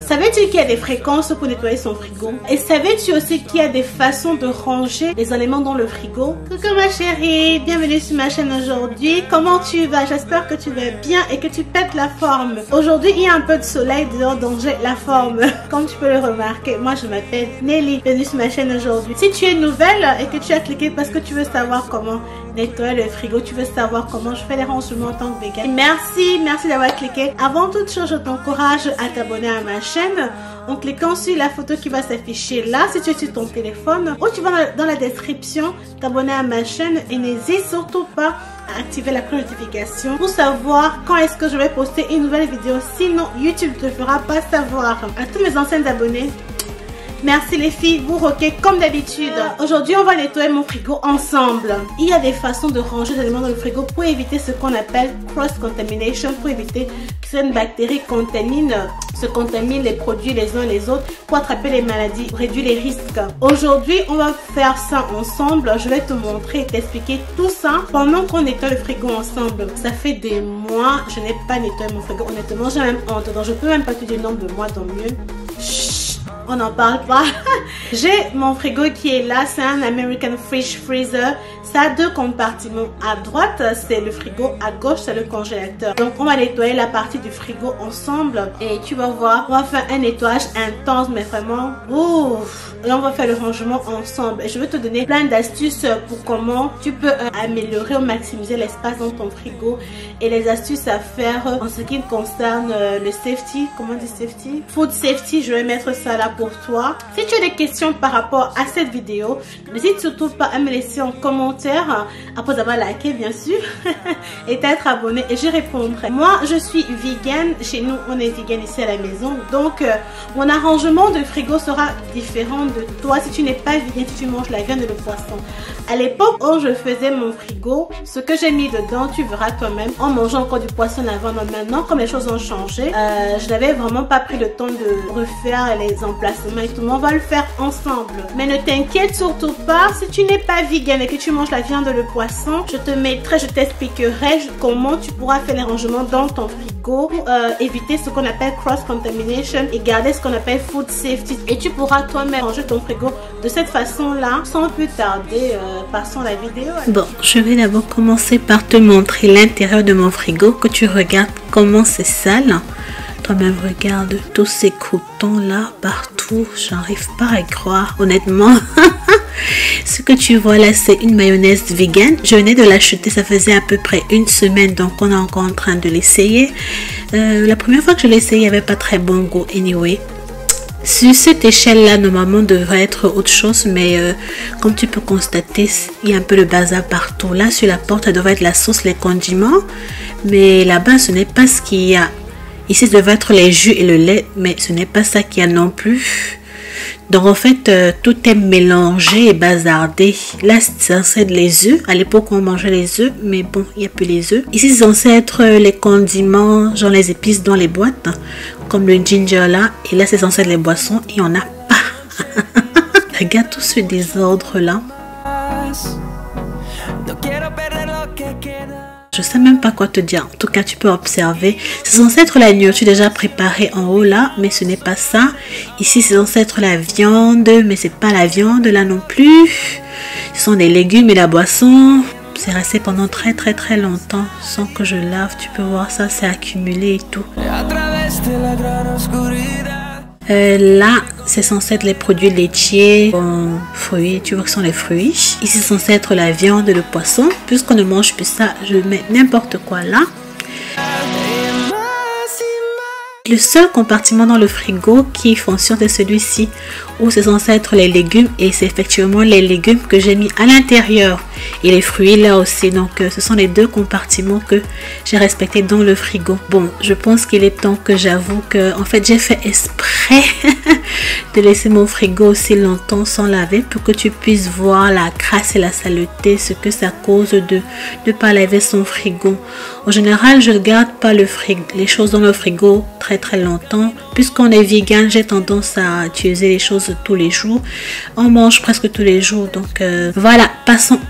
Savais-tu qu'il y a des fréquences pour nettoyer son frigo? Et savais-tu aussi qu'il y a des façons de ranger les aliments dans le frigo? Coucou ma chérie, bienvenue sur ma chaîne aujourd'hui. Comment tu vas? J'espère que tu vas bien et que tu pètes la forme. Aujourd'hui, il y a un peu de soleil dehors, donc j'ai la forme. Comme tu peux le remarquer, moi je m'appelle Nelly. Bienvenue sur ma chaîne aujourd'hui. Si tu es nouvelle et que tu as cliqué parce que tu veux savoir comment nettoyer le frigo, tu veux savoir comment je fais les rangements en tant que vegan, merci d'avoir cliqué. Avant toute chose, je t'encourage à t'abonner à ma chaîne en cliquant sur la photo qui va s'afficher là si tu es sur ton téléphone, ou tu vas dans la description t'abonner à ma chaîne et n'hésite surtout pas à activer la cloche de notification pour savoir quand est-ce que je vais poster une nouvelle vidéo, sinon YouTube ne te fera pas savoir. À tous mes anciens abonnés, merci les filles, vous roquez comme d'habitude. Aujourd'hui, on va nettoyer mon frigo ensemble. Il y a des façons de ranger les aliments dans le frigo pour éviter ce qu'on appelle cross-contamination, pour éviter que certaines bactéries se contaminent les produits les uns les autres, pour attraper les maladies, réduire les risques. Aujourd'hui, on va faire ça ensemble. Je vais te montrer et t'expliquer tout ça pendant qu'on nettoie le frigo ensemble. Ça fait des mois, je n'ai pas nettoyé mon frigo. Honnêtement, j'ai même honte. Donc, je peux même pas te dire le nombre de mois, tant mieux. Chut, on n'en parle pas. J'ai mon frigo qui est là, c'est un American Fridge Freezer. Ça a deux compartiments. À droite, c'est le frigo, à gauche, c'est le congélateur. Donc, on va nettoyer la partie du frigo ensemble. Et tu vas voir, on va faire un nettoyage intense, mais vraiment, ouf. Et on va faire le rangement ensemble. Et je vais te donner plein d'astuces pour comment tu peux améliorer ou maximiser l'espace dans ton frigo. Et les astuces à faire en ce qui concerne le safety. Comment on dit safety? Food safety, je vais mettre ça là pour toi. Si tu as des questions par rapport à cette vidéo, n'hésite surtout pas à me laisser en commentaire après avoir liké bien sûr et t'être abonné et je répondrai. Moi je suis vegan, chez nous on est vegan ici à la maison, donc mon arrangement de frigo sera différent de toi si tu n'es pas vegan, si tu manges la viande et le poisson. À l'époque où je faisais mon frigo, ce que j'ai mis dedans tu verras toi-même, en mangeant encore du poisson avant. Mais maintenant comme les choses ont changé, je n'avais vraiment pas pris le temps de refaire les emplacements et tout, mais on va le faire ensemble. Mais ne t'inquiète surtout pas, si tu n'es pas vegan et que tu manges la viande et le poisson, je t'expliquerai comment tu pourras faire les rangements dans ton frigo pour éviter ce qu'on appelle cross-contamination et garder ce qu'on appelle food safety. Et tu pourras toi-même ranger ton frigo de cette façon-là. Sans plus tarder, passons à la vidéo. Bon, je vais d'abord commencer par te montrer l'intérieur de mon frigo, que tu regardes comment c'est sale. Toi-même regarde tous ces croûtons là partout, j'arrive pas à y croire honnêtement. Ce que tu vois là, c'est une mayonnaise vegan. Je venais de l'acheter, ça faisait à peu près une semaine, donc on est encore en train de l'essayer. La première fois que je l'ai essayé, il n'y avait pas très bon goût anyway. Sur cette échelle là, normalement devrait être autre chose, mais comme tu peux constater, il y a un peu de bazar partout. Là sur la porte, ça devrait être la sauce, les condiments, mais là-bas ce n'est pas ce qu'il y a. Ici, ça devait être les jus et le lait, mais ce n'est pas ça qu'il y a non plus. Donc, en fait, tout est mélangé et bazardé. Là, c'est censé être les œufs. À l'époque, on mangeait les œufs, mais bon, il n'y a plus les œufs. Ici, c'est censé être les condiments, genre les épices dans les boîtes, hein, comme le ginger là. Et là, c'est censé être les boissons et on n'a pas. Regarde tout ce désordre là. Je sais même pas quoi te dire. En tout cas, tu peux observer. C'est censé être la nourriture déjà préparée en haut là, mais ce n'est pas ça. Ici, c'est censé être la viande, mais c'est pas la viande là non plus. Ce sont des légumes et la boisson. C'est resté pendant très longtemps sans que je lave. Tu peux voir ça, c'est accumulé et tout. Là, c'est censé être les produits laitiers, fruits, tu vois que ce sont les fruits. Ici, c'est censé être la viande et le poisson. Puisqu'on ne mange plus ça, je mets n'importe quoi là. Le seul compartiment dans le frigo qui fonctionne, c'est celui-ci, où c'est censé être les légumes, et c'est effectivement les légumes que j'ai mis à l'intérieur, et les fruits là aussi. Donc ce sont les deux compartiments que j'ai respectés dans le frigo. Bon, je pense qu'il est temps que j'avoue que en fait j'ai fait exprès de laisser mon frigo aussi longtemps sans laver, pour que tu puisses voir la crasse et la saleté, ce que ça cause de ne pas laver son frigo. En général, je ne garde pas les choses dans le frigo très longtemps. Puisqu'on est vegan, j'ai tendance à utiliser les choses tous les jours. On mange presque tous les jours. Donc voilà, passons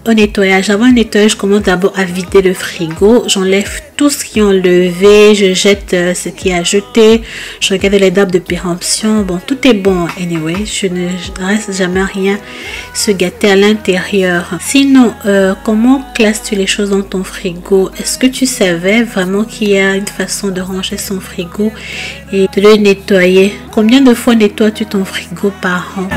au nettoyage. Avant le nettoyage, je commence d'abord à vider le frigo. J'enlève tout ce qui est enlevé, je jette ce qui est à jeter, je regarde les dates de péremption. Bon, tout est bon anyway, je ne reste jamais rien se gâter à l'intérieur. Sinon, comment classes-tu les choses dans ton frigo? Est-ce que tu savais vraiment qu'il y a une façon de ranger son frigo et de le nettoyer? Combien de fois nettoies-tu ton frigo par an?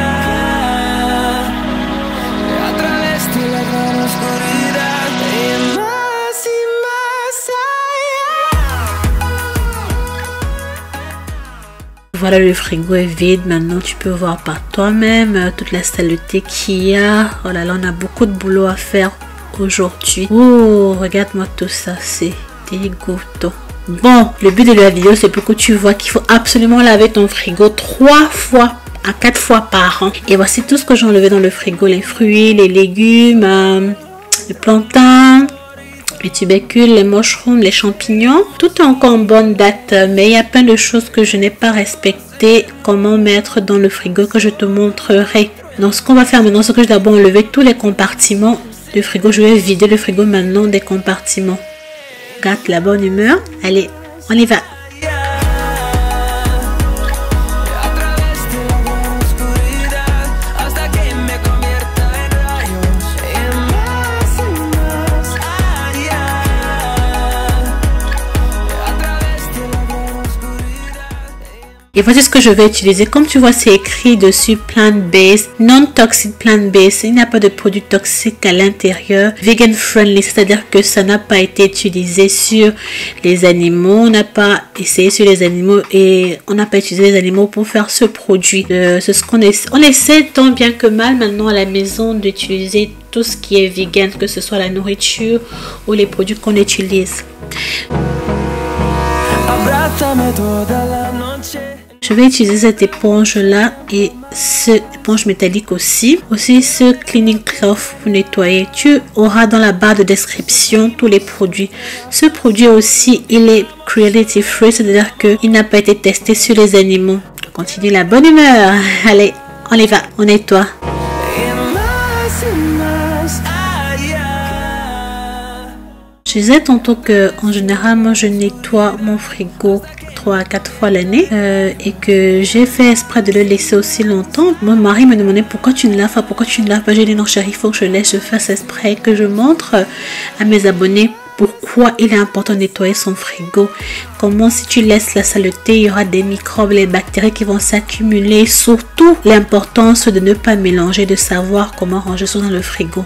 Voilà, le frigo est vide. Maintenant, tu peux voir par toi-même toute la saleté qu'il y a. Oh là là, on a beaucoup de boulot à faire aujourd'hui. Oh, regarde-moi tout ça, c'est dégoûtant. Bon, le but de la vidéo, c'est pour que tu vois qu'il faut absolument laver ton frigo 3 fois à 4 fois par an. Et voici tout ce que j'ai enlevé dans le frigo. Les fruits, les légumes, les plantains, les tubercules, les mushrooms, les champignons. Tout est encore en bonne date, mais il y a plein de choses que je n'ai pas respectées. Comment mettre dans le frigo que je te montrerai. Donc ce qu'on va faire maintenant, c'est que je vais d'abord enlever tous les compartiments du frigo. Je vais vider le frigo maintenant des compartiments. Garde la bonne humeur. Allez, on y va. Et voici ce que je vais utiliser. Comme tu vois, c'est écrit dessus plant-based, non-toxic plant-based. Il n'y a pas de produits toxiques à l'intérieur. Vegan friendly, c'est-à-dire que ça n'a pas été utilisé sur les animaux. On n'a pas essayé sur les animaux et on n'a pas utilisé les animaux pour faire ce produit. C'est ce qu'on essaie. On essaie tant bien que mal maintenant à la maison d'utiliser tout ce qui est vegan, que ce soit la nourriture ou les produits qu'on utilise. Je vais utiliser cette éponge là et cette éponge métallique aussi. Aussi ce cleaning cloth pour nettoyer. Tu auras dans la barre de description tous les produits. Ce produit aussi, il est cruelty free, c'est-à-dire qu'il n'a pas été testé sur les animaux. Continue la bonne humeur. Allez, on y va, on nettoie. Je disais tantôt que en général, moi je nettoie mon frigo 3 à 4 fois l'année et que j'ai fait exprès de le laisser aussi longtemps. Mon mari me demandait pourquoi tu ne laves pas, pourquoi tu ne laves pas. J'ai dit non chérie, il faut que je laisse, je fasse exprès, que je montre à mes abonnés pourquoi il est important de nettoyer son frigo. Comment si tu laisses la saleté, il y aura des microbes, les bactéries qui vont s'accumuler. Surtout l'importance de ne pas mélanger, de savoir comment ranger ça dans le frigo.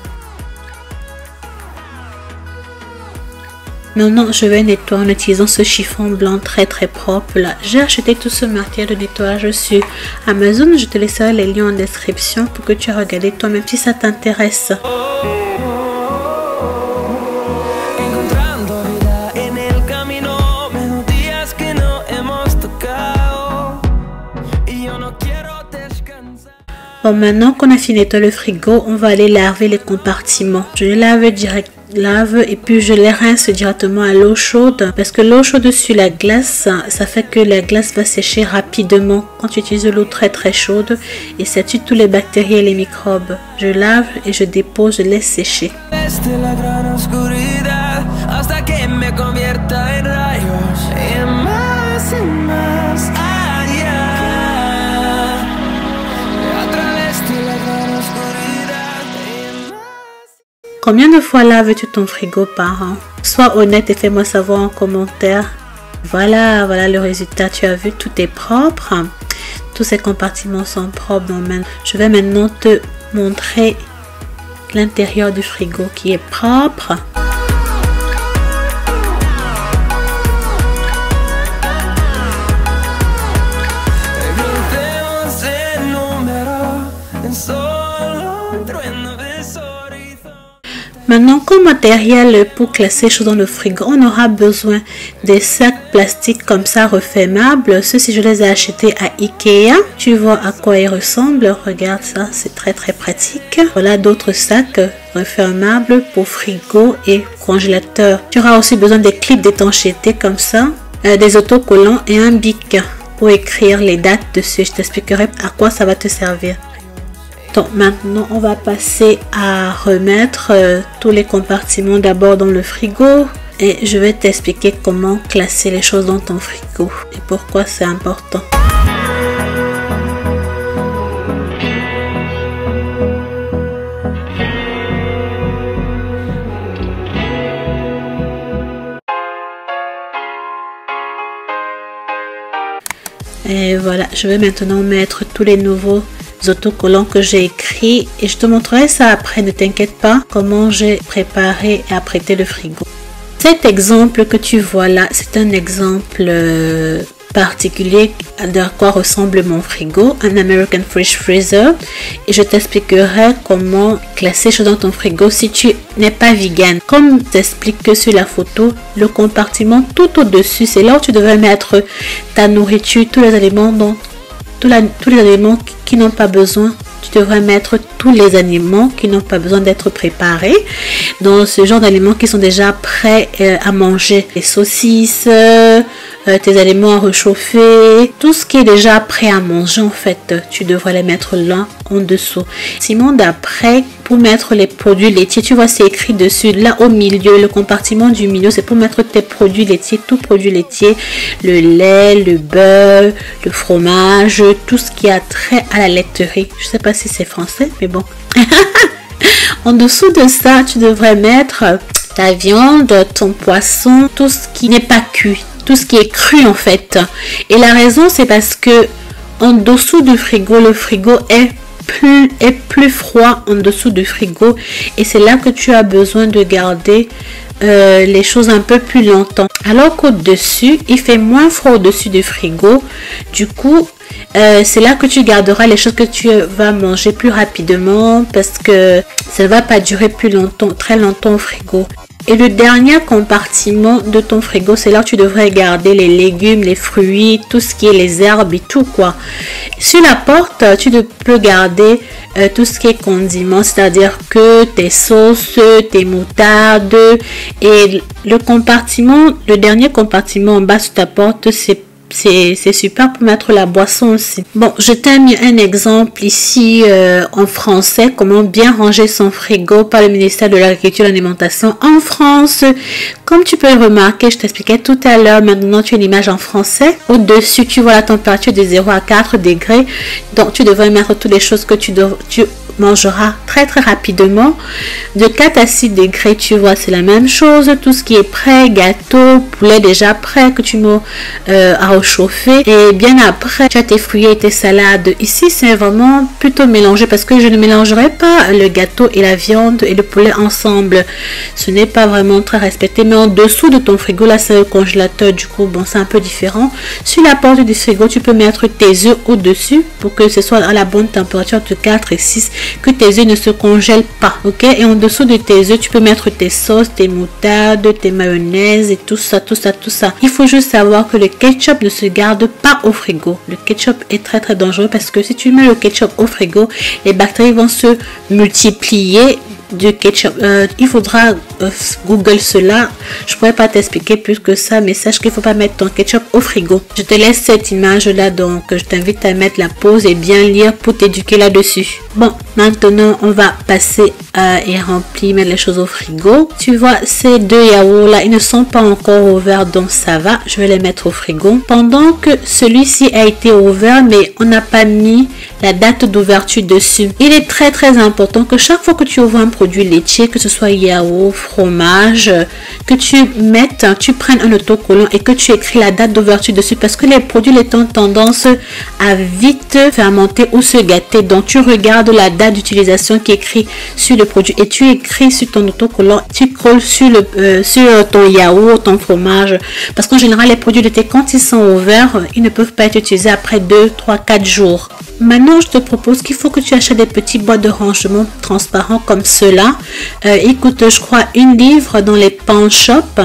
Maintenant, je vais nettoyer en utilisant ce chiffon blanc très propre là. J'ai acheté tout ce matériel de nettoyage sur Amazon. Je te laisserai les liens en description pour que tu regardes toi-même si ça t'intéresse. Bon, maintenant qu'on a fini de nettoyer le frigo, on va aller laver les compartiments. Je les lave et puis je les rince directement à l'eau chaude parce que l'eau chaude sur la glace, ça fait que la glace va sécher rapidement quand tu utilises l'eau très chaude et ça tue tous les bactéries et les microbes. Je lave et je dépose, je laisse sécher. Combien de fois laves-tu ton frigo par an? Sois honnête et fais-moi savoir en commentaire. Voilà le résultat. Tu as vu, tout est propre. Tous ces compartiments sont propres. Donc, je vais maintenant te montrer l'intérieur du frigo qui est propre. Maintenant, comme matériel pour classer les choses dans le frigo, on aura besoin des sacs plastiques comme ça refermables. Ceux-ci, je les ai achetés à Ikea. Tu vois à quoi ils ressemblent. Regarde ça, c'est très pratique. Voilà d'autres sacs refermables pour frigo et congélateur. Tu auras aussi besoin des clips d'étanchéité comme ça, des autocollants et un bic pour écrire les dates dessus. Je t'expliquerai à quoi ça va te servir. Donc maintenant, on va passer à remettre tous les compartiments d'abord dans le frigo. Et je vais t'expliquer comment classer les choses dans ton frigo et pourquoi c'est important. Et voilà, je vais maintenant mettre tous les nouveaux autocollants que j'ai écrits et je te montrerai ça après, ne t'inquiète pas, comment j'ai préparé et apprêté le frigo. Cet exemple que tu vois là, c'est un exemple particulier de quoi ressemble mon frigo, un American Fridge Freezer, et je t'expliquerai comment classer choses dans ton frigo si tu n'es pas vegan. Comme t'explique que sur la photo, le compartiment tout au-dessus, c'est là où tu devrais mettre ta nourriture, tous les aliments qui n'ont pas besoin. Tu devrais mettre tous les aliments qui n'ont pas besoin d'être préparés dans ce genre d'aliments qui sont déjà prêts à manger. Les saucisses, tes aliments à réchauffer, tout ce qui est déjà prêt à manger en fait, tu devrais les mettre là en dessous. Sinon d'après, pour mettre les produits laitiers, tu vois c'est écrit dessus, là au milieu, le compartiment du milieu, c'est pour mettre tes produits laitiers, tout produit laitier, le lait, le beurre, le fromage, tout ce qui a trait à la laiterie. Je sais pas si c'est français, mais bon. En dessous de ça, tu devrais mettre ta viande, ton poisson, tout ce qui n'est pas cuit, tout ce qui est cru en fait. Et la raison, c'est parce que en dessous du frigo, le frigo est plus froid en dessous du frigo et c'est là que tu as besoin de garder les choses un peu plus longtemps, alors qu'au-dessus il fait moins froid au-dessus du frigo. Du coup c'est là que tu garderas les choses que tu vas manger plus rapidement parce que ça ne va pas durer plus longtemps, très longtemps au frigo. Et le dernier compartiment de ton frigo, c'est là où tu devrais garder les légumes, les fruits, tout ce qui est les herbes et tout quoi. Sur la porte, tu peux garder tout ce qui est condiments, c'est-à-dire que tes sauces, tes moutardes. Et le dernier compartiment en bas sur ta porte, c'est super pour mettre la boisson aussi. Bon, je t'ai mis un exemple ici en français, comment bien ranger son frigo par le ministère de l'Agriculture et de l'Alimentation en France. Comme tu peux le remarquer, je t'expliquais tout à l'heure, maintenant tu as une image en français. Au-dessus, tu vois la température de 0 à 4 degrés. Donc, tu devrais mettre toutes les choses que tu mangeras très rapidement. De 4 à 6 degrés, tu vois, c'est la même chose. Tout ce qui est prêt, gâteau, poulet déjà prêt que tu mets à réchauffer. Et bien après, tu as tes fruits et tes salades. Ici, c'est vraiment plutôt mélangé parce que je ne mélangerai pas le gâteau et la viande et le poulet ensemble. Ce n'est pas vraiment très respecté. Mais en dessous de ton frigo, là, c'est le congélateur. Du coup, bon, c'est un peu différent. Sur la porte du frigo, tu peux mettre tes œufs au-dessus pour que ce soit à la bonne température de 4 et 6. Que tes œufs ne se congèlent pas, ok? Et en dessous de tes œufs, tu peux mettre tes sauces, tes moutardes, tes mayonnaises et tout ça. Il faut juste savoir que le ketchup ne se garde pas au frigo. Le ketchup est très dangereux parce que si tu mets le ketchup au frigo, les bactéries vont se multiplier du ketchup. Il faudra Google cela. Je pourrais pas t'expliquer plus que ça, mais sache qu'il faut pas mettre ton ketchup au frigo. Je te laisse cette image là, donc je t'invite à mettre la pause et bien lire pour t'éduquer là-dessus. Bon, maintenant on va passer et remplir, mettre les choses au frigo. Tu vois ces deux yaourts là, ils ne sont pas encore ouverts, donc ça va. Je vais les mettre au frigo. Pendant que celui-ci a été ouvert, mais on n'a pas mis la date d'ouverture dessus. Il est très important que chaque fois que tu ouvres un produit laitier, que ce soit yaourt, fromage, que tu prennes un autocollant et que tu écris la date d'ouverture dessus parce que les produits laitiers ont tendance à vite fermenter ou se gâter. Donc tu regardes la date d'utilisation qui est écrit sur le produit et tu écris sur ton autocollant, tu colles sur ton yaourt, ton fromage, parce qu'en général les produits laitiers quand ils sont ouverts, ils ne peuvent pas être utilisés après 2, 3, 4 jours. Maintenant, je te propose qu'il faut que tu achètes des petits boîtes de rangement transparents comme cela. Ils coûtent, je crois, 1 livre dans les pawn shops.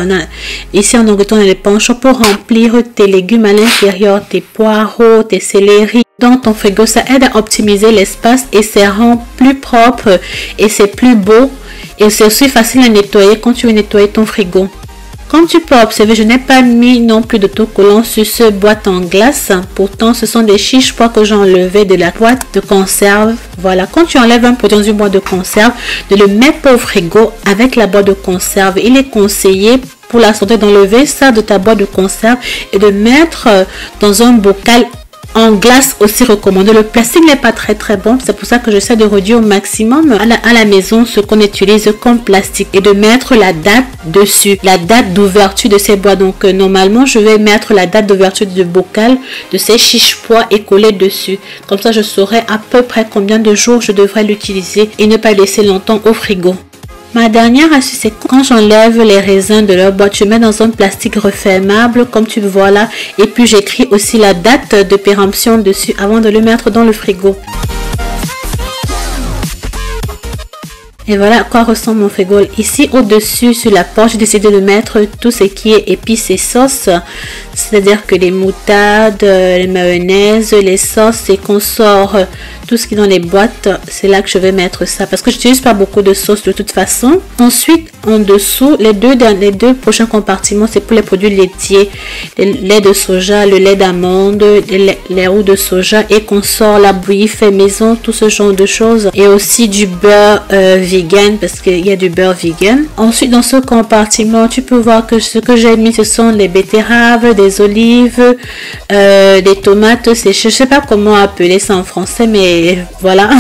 Ici en Angleterre, on a les pawn shops pour remplir tes légumes à l'intérieur, tes poireaux, tes céleris. Dans ton frigo, ça aide à optimiser l'espace et ça rend plus propre et c'est plus beau. Et c'est aussi facile à nettoyer quand tu veux nettoyer ton frigo. Comme tu peux observer, je n'ai pas mis non plus d'autocollant sur ce boîte en glace. Pourtant, ce sont des chiches pois que j'ai enlevé de la boîte de conserve. Voilà, quand tu enlèves un produit dans une boîte de conserve, ne le mets pas au frigo avec la boîte de conserve. Il est conseillé pour la santé d'enlever ça de ta boîte de conserve et de mettre dans un bocal en glace aussi recommandé. Le plastique n'est pas très bon, c'est pour ça que j'essaie de réduire au maximum à la maison ce qu'on utilise comme plastique et de mettre la date dessus, la date d'ouverture de ces boîtes. Donc normalement je vais mettre la date d'ouverture du bocal de ces chiches pois et coller dessus, comme ça je saurai à peu près combien de jours je devrais l'utiliser et ne pas laisser longtemps au frigo. Ma dernière astuce, c'est quand j'enlève les raisins de leur boîte, je mets dans un plastique refermable comme tu vois là, et puis j'écris aussi la date de péremption dessus avant de le mettre dans le frigo. Et voilà à quoi ressemble mon frigo. Ici au-dessus sur la porte, j'ai décidé de mettre tout ce qui est épices et sauces. C'est-à-dire que les moutardes, les mayonnaises, les sauces et qu'on sort tout ce qui est dans les boîtes. C'est là que je vais mettre ça parce que je n'utilise pas beaucoup de sauce de toute façon. Ensuite, en dessous, les deux prochains compartiments, c'est pour les produits laitiers. Le lait de soja, le lait d'amande, les roux de soja et qu'on sort la bouillie fait maison, tout ce genre de choses. Et aussi du beurre vegan parce qu'il y a du beurre vegan. Ensuite, dans ce compartiment, tu peux voir que ce que j'ai mis, ce sont les betteraves, des olives, des tomates séchées. Je ne sais pas comment appeler ça en français, mais voilà.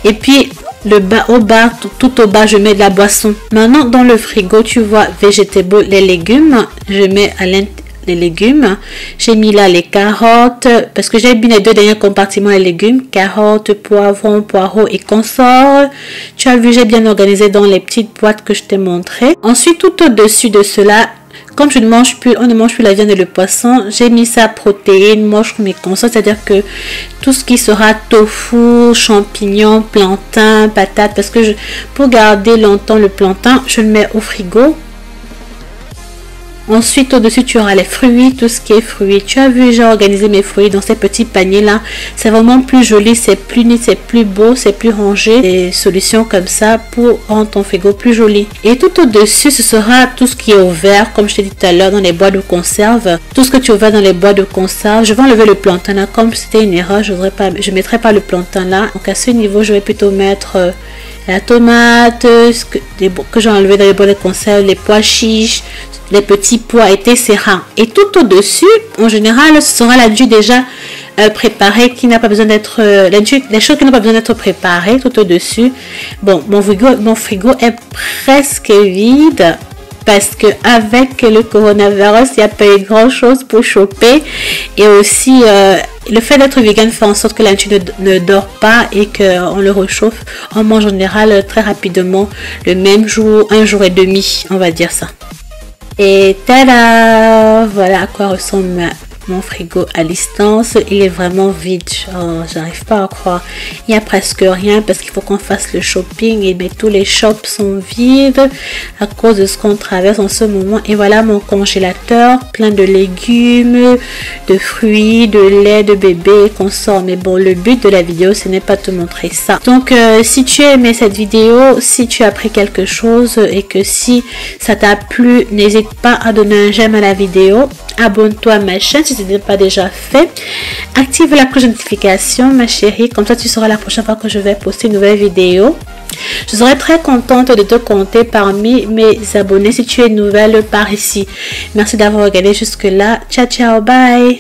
Et puis, le bas, au bas, tout au bas, je mets de la boisson. Maintenant, dans le frigo, tu vois, végétaux, les légumes. Je mets à l'intérieur les légumes. J'ai mis là les carottes parce que j'ai mis les deux derniers compartiments les légumes, carottes, poivrons, poireaux et consorts. Tu as vu, j'ai bien organisé dans les petites boîtes que je t'ai montré. Ensuite, tout au-dessus de cela, comme on ne mange plus la viande et le poisson, j'ai mis ça protéines, mushrooms et consorts, c'est-à-dire que tout ce qui sera tofu, champignons, plantain, patates, parce que pour garder longtemps le plantain, je le mets au frigo. Ensuite, au-dessus, tu auras les fruits, tout ce qui est fruits. Tu as vu, j'ai organisé mes fruits dans ces petits paniers-là. C'est vraiment plus joli, c'est plus net, c'est plus beau, c'est plus rangé. Des solutions comme ça pour rendre ton frigo plus joli. Et tout au-dessus, ce sera tout ce qui est ouvert, comme je t'ai dit tout à l'heure, dans les boîtes de conserve. Tout ce que tu ouvres dans les boîtes de conserve. Je vais enlever le plantain là. Comme c'était une erreur, je ne mettrai pas le plantain là. Donc à ce niveau, je vais plutôt mettre la tomate, que j'ai enlevé dans les boîtes de conserve, les pois chiches, les petits pois etc. Et tout au-dessus, en général, ce sera la dû déjà préparée qui n'a pas besoin d'être les choses qui n'ont pas besoin d'être préparées tout au-dessus. Bon, mon frigo est presque vide parce que avec le coronavirus, il n'y a pas eu grand chose pour choper et aussi le fait d'être vegan fait en sorte que la nuit ne dort pas et qu'on le réchauffe. On mange en général très rapidement le même jour, un jour et demi, on va dire ça. Et tada! Voilà à quoi ressemble mon frigo à distance. Il est vraiment vide. Oh, j'arrive pas à croire. Il n'y a presque rien parce qu'il faut qu'on fasse le shopping et bien, tous les shops sont vides à cause de ce qu'on traverse en ce moment. Et voilà mon congélateur plein de légumes, de fruits, de lait de bébé qu'on sort. Mais bon, le but de la vidéo, ce n'est pas de te montrer ça. Donc, si tu as aimé cette vidéo, si tu as appris quelque chose et que si ça t'a plu, n'hésite pas à donner un j'aime à la vidéo. Abonne-toi à ma chaîne si ce n'est pas déjà fait. Active la cloche de notification, ma chérie. Comme ça, tu sauras la prochaine fois que je vais poster une nouvelle vidéo. Je serai très contente de te compter parmi mes abonnés si tu es nouvelle par ici. Merci d'avoir regardé jusque là. Ciao, ciao, bye.